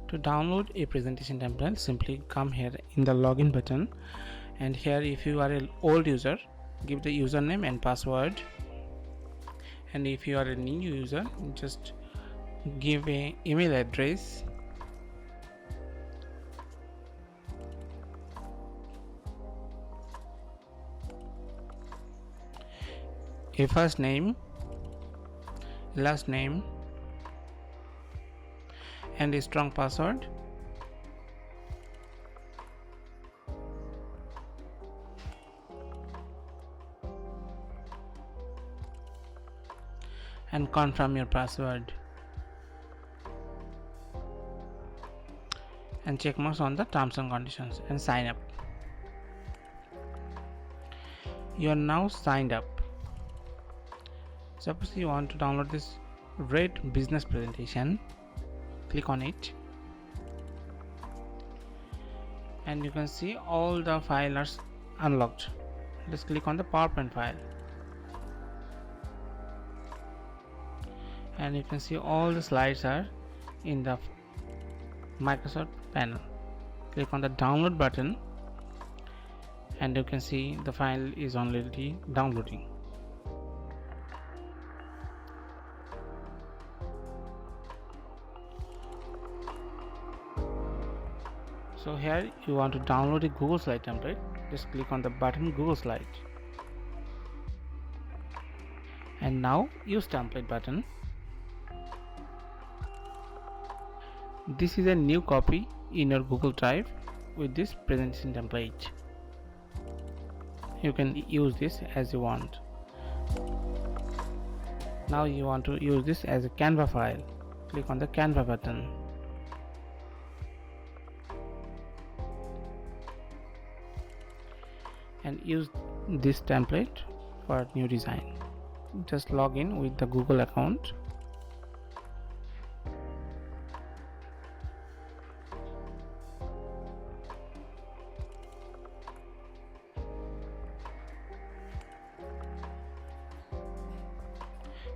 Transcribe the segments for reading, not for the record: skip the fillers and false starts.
To download a presentation template, simply come here in the login button, and here if you are an old user, give the username and password, and if you are a new user, just give a email address, a first name, last name, and a strong password. And confirm your password, and check marks on the terms and conditions, and sign up. You are now signed up. Suppose you want to download this red business presentation, click on it, and you can see all the files are unlocked. Let's click on the PowerPoint file, and you can see all the slides are in the Microsoft panel. Click on the download button, and you can see the file is already downloading. So here you want to download a Google Slide template, just click on the button Google Slide, and now use template button. This is a new copy in your Google Drive with this presentation template. You can use this as you want. Now you want to use this as a Canva file. Click on the Canva button, and use this template for new design. Just log in with the Google account,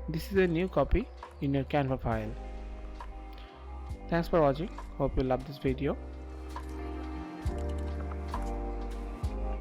this is a new copy in your Canva file. Thanks for watching. Hope you love this video.